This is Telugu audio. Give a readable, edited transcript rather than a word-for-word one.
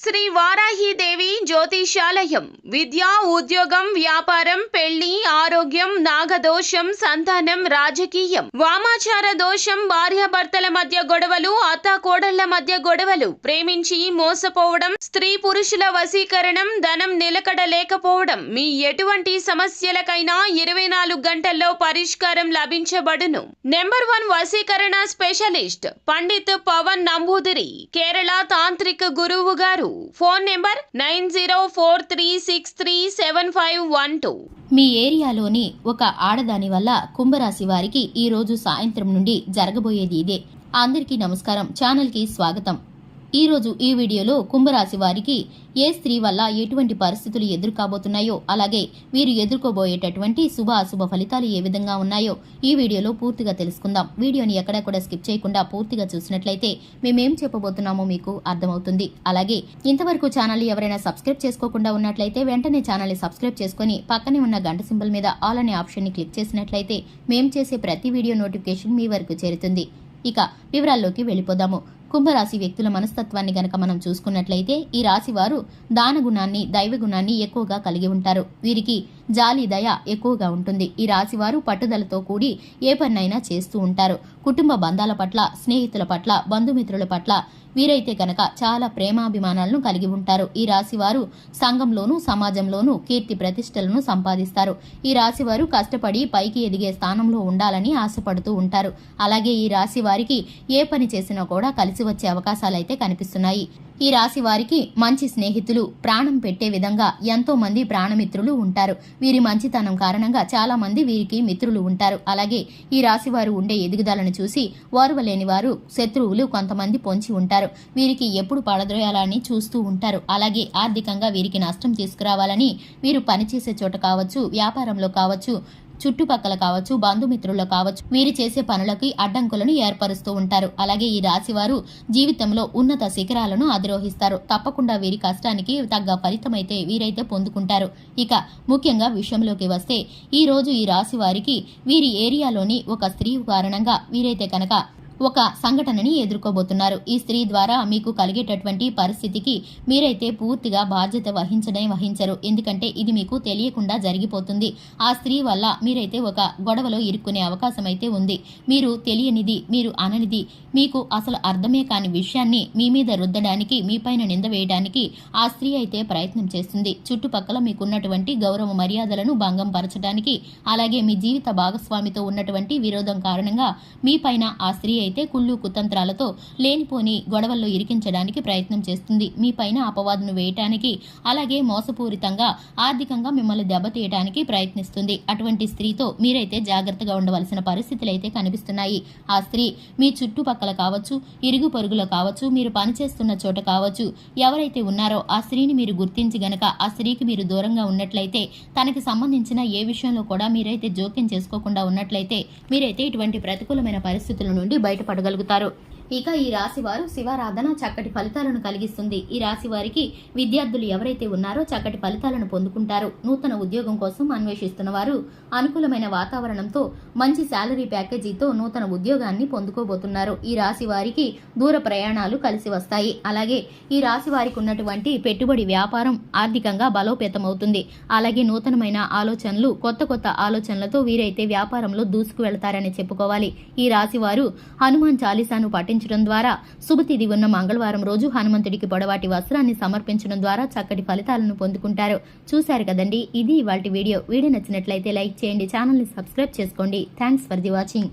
శ్రీ వారాహిదేవి జ్యోతిషాలయం విద్య, ఉద్యోగం, వ్యాపారం, పెళ్లి, ఆరోగ్యం, నాగదోషం, సంతానం, రాజకీయం, వామాచార దోషం, భార్యాభర్తల మధ్య గొడవలు, అత్తాకోడళ్ల మధ్య గొడవలు, ప్రేమించి మోసపోవడం, స్త్రీ పురుషుల వశీకరణం, ధనం నిలకడ లేకపోవడం, మీ ఎటువంటి సమస్యలకైనా 24 గంటల్లో పరిష్కారం లభించబడును. నెంబర్ 1 వశీకరణ స్పెషలిస్ట్ పండిత్ పవన్ నంబూదిరి, కేరళ తాంత్రిక గురువు గారు. Phone number 9043637512. మీ ఏరియాలోని ఒక ఆడదాని వల్ల కుంభరాశి వారికి ఈ రోజు సాయంత్రం నుండి జరగబోయేది ఇదే. అందరికీ నమస్కారం, ఛానల్ కి స్వాగతం. ఈ రోజు ఈ వీడియోలో కుంభరాశి వారికి ఏ స్త్రీ వల్ల ఎటువంటి పరిస్థితులు ఎదుర్కోబోతున్నాయో, అలాగే వీరు ఎదుర్కోబోయేటటువంటి శుభ అశుభ ఫలితాలు ఏ విధంగా ఉన్నాయో ఈ వీడియోలో పూర్తిగా తెలుసుకుందాం. వీడియోని ఎక్కడా కూడా స్కిప్ చేయకుండా పూర్తిగా చూసినట్లయితే మేమేం చెప్పబోతున్నామో మీకు అర్థమవుతుంది. అలాగే ఇంతవరకు ఛానల్ ఎవరైనా సబ్స్క్రైబ్ చేసుకోకుండా ఉన్నట్లయితే వెంటనే ఛానల్ ని సబ్స్క్రైబ్ చేసుకుని పక్కనే ఉన్న గంట సింబల్ మీద ఆల్ అనే ఆప్షన్ ని క్లిక్ చేసినట్లయితే మేం చేసే ప్రతి వీడియో నోటిఫికేషన్ మీ వరకు చేరుతుంది. ఇక వివరాల్లోకి వెళ్ళిపోదాము. కుంభరాశి వ్యక్తుల మనస్తత్వాన్ని గనక మనం చూసుకున్నట్లయితే ఈ రాశి వారు దానగుణాన్ని, దైవగుణాన్ని ఎక్కువగా కలిగి ఉంటారు. వీరికి జాలి, దయ ఎక్కువగా ఉంటుంది. ఈ రాశి వారు పట్టుదలతో కూడి ఏ పన్నైనా చేస్తూ ఉంటారు. కుటుంబ బంధాల పట్ల, స్నేహితుల పట్ల, బంధుమిత్రుల పట్ల వీరైతే కనుక చాలా ప్రేమాభిమానాలను కలిగి ఉంటారు. ఈ రాశి వారు సంఘంలోనూ సమాజంలోనూ కీర్తి ప్రతిష్టలను సంపాదిస్తారు. ఈ రాశి వారు కష్టపడి పైకి ఎదిగే స్థానంలో ఉండాలని ఆశపడుతూ ఉంటారు. అలాగే ఈ రాశి వారికి ఏ పని చేసినా కూడా కలిసి వచ్చే అవకాశాలైతే కనిపిస్తున్నాయి. ఈ రాశి వారికి మంచి స్నేహితులు, ప్రాణం పెట్టే విధంగా ఎంతో మంది ప్రాణమిత్రులు ఉంటారు. వీరి మంచితనం కారణంగా చాలా మంది వీరికి మిత్రులు ఉంటారు. అలాగే ఈ రాశి వారు ఉండే ఎదుగుదలను చూసి ఓర్వలేని వారు, శత్రువులు కొంతమంది పొంచి ఉంటారు. వీరికి ఎప్పుడు పడద్రోయాలని చూస్తూ ఉంటారు. అలాగే ఆర్థికంగా వీరికి నష్టం తీసుకురావాలని వీరు పనిచేసే చోట కావచ్చు, వ్యాపారంలో కావచ్చు, చుట్టుపక్కల కావచ్చు, బంధుమిత్రుల్లో కావచ్చు, వీరు చేసే పనులకి అడ్డంకులను ఏర్పరుస్తూ ఉంటారు. అలాగే ఈ రాశి వారు జీవితంలో ఉన్నత శిఖరాలను అధిరోహిస్తారు. తప్పకుండా వీరి కష్టానికి తగ్గ ఫలితమైతే వీరైతే పొందుకుంటారు. ఇక ముఖ్యంగా విషయంలోకి వస్తే ఈ రోజు ఈ రాశి వారికి వీరి ఏరియాలోని ఒక స్త్రీ కారణంగా వీరైతే కనుక ఒక సంఘటనని ఎదుర్కోబోతున్నారు. ఈ స్త్రీ ద్వారా మీకు కలిగేటటువంటి పరిస్థితికి మీరైతే పూర్తిగా బాధ్యత వహించరు. ఎందుకంటే ఇది మీకు తెలియకుండా జరిగిపోతుంది. ఆ స్త్రీ వల్ల మీరైతే ఒక గొడవలో ఇరుక్కునే అవకాశం అయితే ఉంది. మీరు తెలియనిది, మీరు అననిది, మీకు అసలు అర్థమే కాని విషయాన్ని మీ మీద రుద్దడానికి, మీపైన నింద వేయడానికి ఆ స్త్రీ అయితే ప్రయత్నం చేస్తుంది. చుట్టుపక్కల మీకున్నటువంటి గౌరవ మర్యాదలను భంగం పరచడానికి, అలాగే మీ జీవిత భాగస్వామితో ఉన్నటువంటి విరోధం కారణంగా మీపైన ఆ స్త్రీ అయితే కుళ్ళు కుతంత్రాలతో లేనిపోని గొడవల్లో ఇరికించడానికి ప్రయత్నం చేస్తుంది. మీ పైన అపవాదును వేయటానికి, అలాగే మోసపూరితంగా ఆర్థికంగా మిమ్మల్ని దెబ్బతీయడానికి ప్రయత్నిస్తుంది. అటువంటి స్త్రీతో మీరైతే జాగ్రత్తగా ఉండవలసిన పరిస్థితులు అయితే కనిపిస్తున్నాయి. ఆ స్త్రీ మీ చుట్టుపక్కల కావచ్చు, ఇరుగు పొరుగులో కావచ్చు, మీరు పనిచేస్తున్న చోట కావచ్చు, ఎవరైతే ఉన్నారో ఆ స్త్రీని మీరు గుర్తించి గనక ఆ స్త్రీకి మీరు దూరంగా ఉన్నట్లయితే, తనకి సంబంధించిన ఏ విషయంలో కూడా మీరైతే జోక్యం చేసుకోకుండా ఉన్నట్లయితే మీరైతే ఇటువంటి ప్రతికూలమైన పరిస్థితుల నుండి బయటపడగలుగుతారు. ఇక ఈ రాశి వారు శివారాధన చక్కటి ఫలితాలను కలిగిస్తుంది. ఈ రాశి వారికి విద్యార్థులు ఎవరైతే ఉన్నారో చక్కటి ఫలితాలను పొందుకుంటారు. నూతన ఉద్యోగం కోసం అన్వేషిస్తున్న వారు అనుకూలమైన వాతావరణంతో మంచి శాలరీ ప్యాకేజీతో నూతన ఉద్యోగాన్ని పొందుకోబోతున్నారు. ఈ రాశి వారికి దూర ప్రయాణాలు కలిసి వస్తాయి. అలాగే ఈ రాశి వారికి ఉన్నటువంటి పెట్టుబడి వ్యాపారం ఆర్థికంగా బలోపేతమవుతుంది. అలాగే నూతనమైన ఆలోచనలు, కొత్త కొత్త ఆలోచనలతో వీరైతే వ్యాపారంలో దూసుకు వెళతారని చెప్పుకోవాలి. ఈ రాశి వారు హనుమాన్ చాలీసాను పఠించడం ద్వారా, శుభతిథి ఉన్న మంగళవారం రోజు హనుమంతుడికి పొడవాటి వస్త్రాన్ని సమర్పించడం ద్వారా చక్కటి ఫలితాలను పొందుకుంటారు. చూశారు కదండి, ఇది ఇవాల్టి వీడియో. వీడియో నచ్చినట్లయితే లైక్ చేయండి, ఛానల్ ని సబ్స్క్రైబ్ చేసుకోండి. Thanks for the watching.